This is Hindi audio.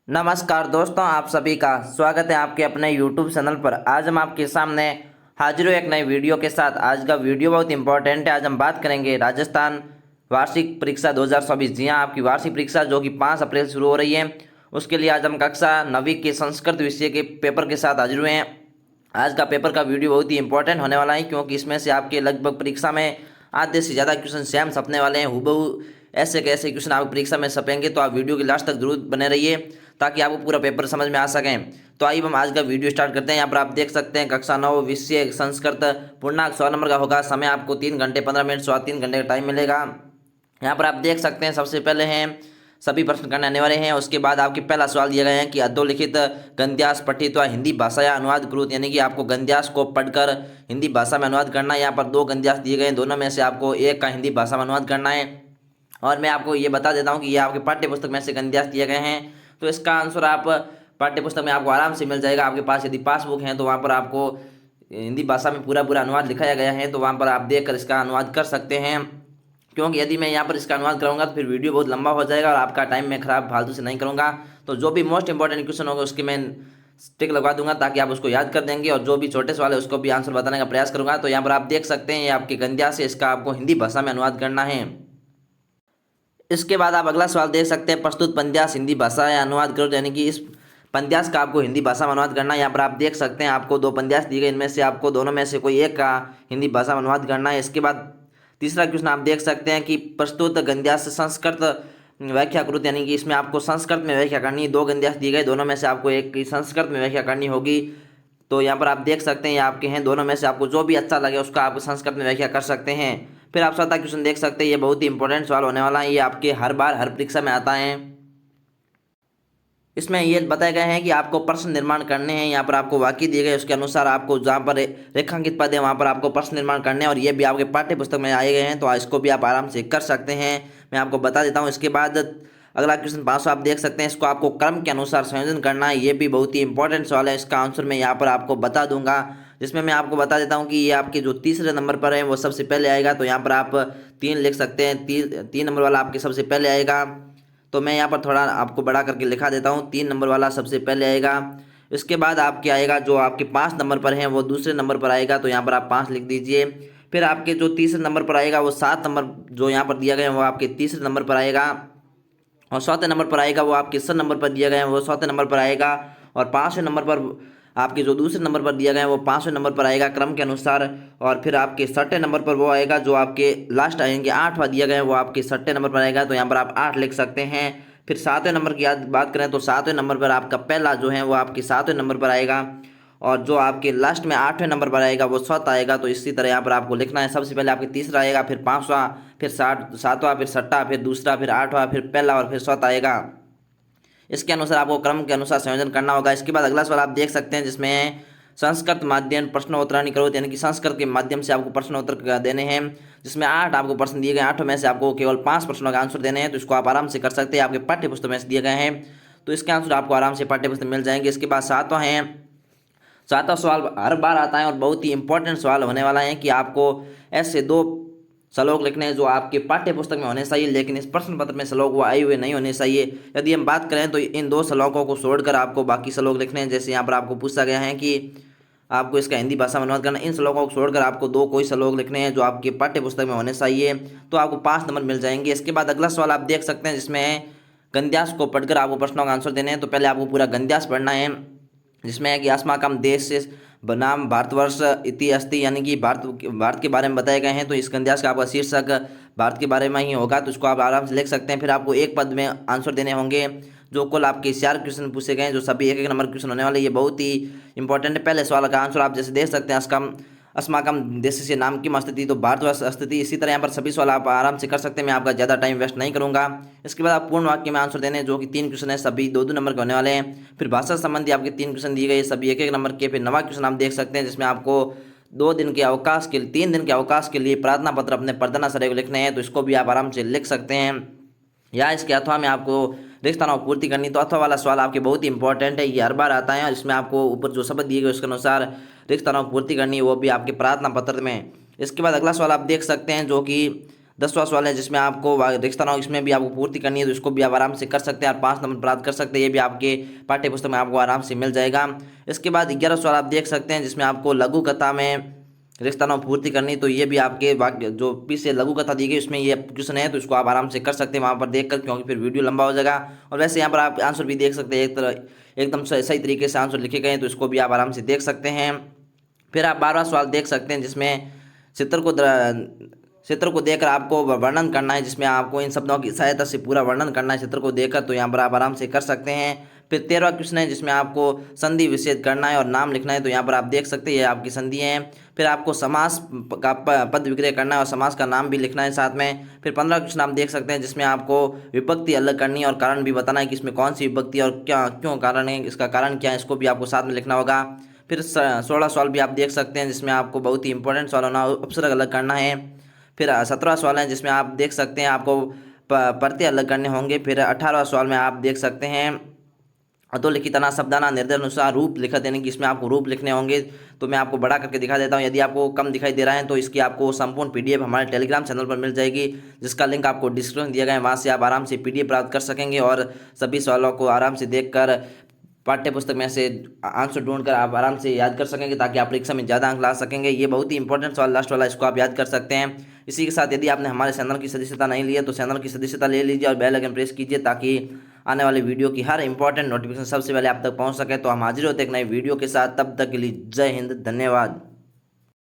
नमस्कार दोस्तों, आप सभी का स्वागत है आपके अपने YouTube चैनल पर। आज हम आपके सामने हाजिर हुए एक नई वीडियो के साथ। आज का वीडियो बहुत इंपॉर्टेंट है। आज हम बात करेंगे राजस्थान वार्षिक परीक्षा 2024। जी हाँ, आपकी वार्षिक परीक्षा जो कि 5 अप्रैल से शुरू हो रही है, उसके लिए आज हम कक्षा 9वीं के संस्कृत विषय के पेपर के साथ हाजिर हुए हैं। आज का पेपर का वीडियो बहुत ही इंपॉर्टेंट होने वाला है, क्योंकि इसमें से आपके लगभग परीक्षा में आधे से ज़्यादा क्वेश्चन सेम छपने वाले हैं। हुबहू ऐसे के ऐसे क्वेश्चन आप परीक्षा में छपेंगे, तो आप वीडियो के लास्ट तक जरूर बने रहिए ताकि आपको पूरा पेपर समझ में आ सकें। तो आइए हम आज का वीडियो स्टार्ट करते हैं। यहाँ पर आप देख सकते हैं कक्षा 9 विषय संस्कृत पूर्णांक 100 नंबर का होगा। समय आपको 3 घंटे 15 मिनट 3 घंटे का टाइम मिलेगा। यहाँ पर आप देख सकते हैं सबसे पहले हैं सभी प्रश्न करने आने वाले हैं। उसके बाद आपके पहला सवाल दिया गया है कि अधोलिखित गद्यांश पठित व हिंदी भाषा या अनुवाद करूँ, यानी कि आपको गद्यांश को पढ़कर हिंदी भाषा में अनुवाद करना है। यहाँ पर 2 गद्यांश दिए गए हैं, दोनों में से आपको एक का हिंदी भाषा में अनुवाद करना है। और मैं आपको ये बता देता हूँ कि ये आपके पाठ्य पुस्तक में से गद्यांश दिए गए हैं, तो इसका आंसर आप पाठ्य पुस्तक में आपको आराम से मिल जाएगा। आपके पास यदि पासबुक है तो वहाँ पर आपको हिंदी भाषा में पूरा पूरा अनुवाद लिखाया गया है, तो वहाँ पर आप देख कर इसका अनुवाद कर सकते हैं। क्योंकि यदि मैं यहाँ पर इसका अनुवाद करूँगा तो फिर वीडियो बहुत लंबा हो जाएगा और आपका टाइम मैं खराब फालतू से नहीं करूँगा। तो जो भी मोस्ट इंपॉर्टेंट क्वेश्चन होगा उसकी मैं टिक लगवा दूंगा ताकि आप उसको याद कर देंगे, और जो भी छोटे सवाल है उसको भी आंसर बताने का प्रयास करूँगा। तो यहाँ पर आप देख सकते हैं ये आपके गद्यांश से, इसका आपको हिंदी भाषा में अनुवाद करना है। इसके बाद आप अगला सवाल देख सकते हैं, प्रस्तुत पद्यांश हिंदी भाषा या अनुवाद करो, यानी कि इस पद्यांश का आपको हिंदी भाषा में अनुवाद करना है। यहाँ पर आप देख सकते हैं आपको 2 पद्यांश दिए गए, इनमें से आपको दोनों में से कोई एक का हिंदी भाषा में अनुवाद करना है। इसके बाद तीसरा क्वेश्चन आप देख सकते हैं कि प्रस्तुत गद्यांश संस्कृत व्याख्या करो, यानी कि इसमें आपको संस्कृत में व्याख्या करनी है। 2 गद्यांश दिए गए, दोनों में से आपको एक की संस्कृत में व्याख्या करनी होगी। तो यहाँ पर आप देख सकते हैं ये आपके हैं, दोनों में से आपको जो भी अच्छा लगे उसका आप संस्कृत में व्याख्या कर सकते हैं। फिर आप 7वां क्वेश्चन देख सकते हैं, ये बहुत ही इंपॉर्टेंट सवाल होने वाला है, ये आपके हर बार हर परीक्षा में आता है। इसमें ये बताया गया है कि आपको प्रश्न निर्माण करने हैं। यहाँ पर आपको वाक्य दिए गए, उसके अनुसार आपको जहाँ पर रेखांकित पद है वहाँ पर आपको प्रश्न निर्माण करने हैं, और ये भी आपके पाठ्य पुस्तक में आए गए हैं, तो इसको भी आप आराम से कर सकते हैं। मैं आपको बता देता हूँ। इसके बाद अगला क्वेश्चन 5 आप देख सकते हैं, इसको आपको क्रम के अनुसार संयोजन करना है। ये भी बहुत ही इंपॉर्टेंट सवाल है, इसका आंसर मैं यहाँ पर आपको बता दूंगा, जिसमें मैं आपको बता देता हूँ कि ये आपके जो तीसरे नंबर पर है वो सबसे पहले आएगा। तो यहाँ पर आप 3 लिख सकते हैं, 3 नंबर वाला आपके सबसे पहले आएगा। तो मैं यहाँ पर थोड़ा आपको बड़ा करके लिखा देता हूँ, 3 नंबर वाला सबसे पहले आएगा। इसके बाद आपके आएगा जो आपके 5 नंबर पर हैं वो दूसरे नंबर पर आएगा, तो यहाँ पर आप 5 लिख दीजिए। फिर आपके जो तीसरे नंबर पर आएगा वो 7 नंबर जो यहाँ पर दिया गया है वो आपके तीसरे नंबर पर आएगा, और 4थे नंबर पर आएगा वो आपके 6 नंबर पर दिया गया है वो 4थे नंबर पर आएगा, और 5वें नंबर पर आपके जो दूसरे नंबर पर दिया गया है वो 5वें नंबर पर आएगा क्रम के अनुसार। और फिर आपके 6ठे नंबर पर वो आएगा जो आपके लास्ट आएंगे 8वां दिया गया है वो आपके 6ठे नंबर पर आएगा, तो यहाँ पर आप 8 लिख सकते हैं। फिर 7वें नंबर की बात करें तो 7वें नंबर पर आपका पहला जो है वो आपके 7वें नंबर पर आएगा, और जो आपके लास्ट में 8वें नंबर पर आएगा वो 7 आएगा। तो इसी तरह यहाँ पर आपको लिखना है, सबसे पहले आपके तीसरा आएगा, फिर 5वां, फिर 7वां, फिर 6ठा, फिर दूसरा, फिर 8वां, फिर पहला, और फिर 7 आएगा। इसके अनुसार आपको क्रम के अनुसार संयोजन करना होगा। इसके बाद अगला सवाल आप देख सकते हैं, जिसमें संस्कृत माध्यम प्रश्नोत्तराणि करो, यानी कि संस्कृत के माध्यम से आपको प्रश्नोत्तर देने हैं, जिसमें 8 आपको प्रश्न दिए गए, 8 में से आपको केवल 5 प्रश्नों का आंसर देने हैं। तो इसको आप आराम से कर सकते हैं, आपके पाठ्य पुस्तक में से दिए गए हैं, तो इसके आंसर आपको आराम से पाठ्य पुस्तक मिल जाएंगे। इसके बाद 7वां सवाल हर बार आता है और बहुत ही इंपॉर्टेंट सवाल होने वाला है कि आपको ऐसे 2 श्लोक लिखने हैं जो आपके पाठ्य पुस्तक में होने चाहिए, लेकिन इस प्रश्न पत्र में श्लोक वो आए हुए नहीं होने चाहिए। यदि हम बात करें तो इन 2 श्लोकों को छोड़कर आपको बाकी श्लोक लिखने हैं। जैसे यहाँ पर आपको पूछा गया है कि आपको इसका हिंदी भाषा में अनुवाद करना, इन श्लोकों को छोड़कर आपको 2 कोई श्लोक लिखने हैं जो आपके पाठ्य पुस्तक में होने चाहिए, तो आपको 5 नंबर मिल जाएंगे। इसके बाद अगला सवाल आप देख सकते हैं, जिसमें गद्यांश को पढ़कर आपको प्रश्नों का आंसर देने हैं। तो पहले आपको पूरा गद्यांश पढ़ना है, जिसमें है कि अस्माकं देश से बनाम भारतवर्ष इति अस्ति, यानी कि भारत के बारे में बताए गए हैं। तो इस गद्यांश का आपका शीर्षक भारत के बारे में ही होगा, तो इसको आप आराम से लिख सकते हैं। फिर आपको एक पद में आंसर देने होंगे, जो कुल आपके 4 क्वेश्चन पूछे गए हैं, जो सभी 1-1 नंबर क्वेश्चन होने वाले। ये बहुत ही इंपॉर्टेंट है। पहले सवाल का आंसर आप जैसे देख सकते हैं, अस्माकं देश से नाम की स्थिति, तो भारतवर्ष स्थिति। इसी तरह यहाँ पर सभी सवाल आप आराम से कर सकते हैं, मैं आपका ज़्यादा टाइम वेस्ट नहीं करूँगा। इसके बाद आप पूर्ण वाक्य में आंसर देने, जो कि 3 क्वेश्चन है, सभी 2-2 नंबर के होने वाले हैं। फिर भाषा संबंधी आपके 3 क्वेश्चन दिए गए, सभी 1-1 नंबर के। फिर 9वां क्वेश्चन आप देख सकते हैं, जिसमें आपको 3 दिन के अवकाश के लिए प्रार्थना पत्र अपने प्रधानाचार्य को लिखने हैं, तो इसको भी आप आराम से लिख सकते हैं। या इसके अथवा में आपको रिक्त स्थानों की पूर्ति करनी, तो अथवा वाला सवाल आपके बहुत ही इंपॉर्टेंट है, ये हर बार आता है, और इसमें आपको ऊपर जो शब्द दिए गए उसके अनुसार रिक्त स्थानों की पूर्ति करनी, वो भी आपके प्रार्थना पत्र में। इसके बाद अगला सवाल आप देख सकते हैं, जो कि 10वां सवाल है जिसमें आपको रिश्ता नाम इसमें भी आपको पूर्ति करनी है, तो इसको भी आप आराम से कर सकते हैं और 5 नंबर प्राप्त कर सकते हैं। ये भी आपके पाठ्य पुस्तक में आपको आराम से मिल जाएगा। इसके बाद 11वां सवाल आप देख सकते हैं जिसमें आपको लघु कथा में रिश्ता नाम पूर्ति करनी, तो ये भी आपके वाक्य जो पीछे लघु कथा दी गई उसमें ये क्वेश्चन है, तो इसको आप आराम से कर सकते हैं वहाँ पर देखकर, क्योंकि फिर वीडियो लंबा हो जाएगा। और वैसे यहाँ पर आप आंसर भी देख सकते हैं, एक तरह एकदम सही तरीके से आंसर लिखे गए हैं, तो इसको भी आप आराम से देख सकते हैं। फिर आप 12वां सवाल देख सकते हैं जिसमें चित्र को देखकर आपको वर्णन करना है, जिसमें आपको इन शब्दों की सहायता से पूरा वर्णन करना है चित्र को देखकर, तो यहाँ पर आप आराम से कर सकते हैं। फिर 13वां क्वेश्चन है जिसमें आपको संधि विच्छेद करना है और नाम लिखना है, तो यहाँ पर आप देख सकते हैं ये आपकी संधि हैं। फिर आपको समास का पद विग्रह करना है और समास का नाम भी लिखना है साथ में। फिर 15वां क्वेश्चन आप देख सकते हैं जिसमें आपको विभक्ति अलग करनी है और कारण भी बताना है कि इसमें कौन सी विभक्ति और क्या क्यों कारण है, इसका कारण क्या है, इसको भी आपको साथ में लिखना होगा। फिर 16वां सवाल भी आप देख सकते हैं जिसमें आपको बहुत ही इंपॉर्टेंट सवाल होना उपसर्ग अलग करना है। फिर 17वां सवाल है जिसमें आप देख सकते हैं आपको प्रत्यय अलग करने होंगे। फिर 18वां सवाल में आप देख सकते हैं अधोलिखित शब्दाना निर्देश अनुसार रूप लिखा देने की, इसमें आपको रूप लिखने होंगे, तो मैं आपको बड़ा करके दिखा देता हूं। यदि आपको कम दिखाई दे रहा है तो इसकी आपको संपूर्ण पीडीएफ हमारे टेलीग्राम चैनल पर मिल जाएगी, जिसका लिंक आपको डिस्क्रिप्शन दिया गया है, वहां से आप आराम से पीडीएफ प्राप्त कर सकेंगे और सभी सवालों को आराम से देखकर पाठ्य पुस्तक में से आंसर ढूंढकर आप आराम से याद कर सकेंगे, ताकि आप परीक्षा में ज़्यादा अंक ला सकेंगे। ये बहुत ही इंपॉर्टेंट सवाल लास्ट वाला, इसको आप याद कर सकते हैं। इसी के साथ यदि आपने हमारे चैनल की सदस्यता नहीं ली है तो चैनल की सदस्यता ले लीजिए और बेल आइकन प्रेस कीजिए, ताकि आने वाली वीडियो की हर इंपॉर्टेंट नोटिफिकेशन सबसे पहले आप तक पहुंच सके। तो हम हाजिर होते एक नई वीडियो के साथ, तब तक के लिए जय हिंद, धन्यवाद।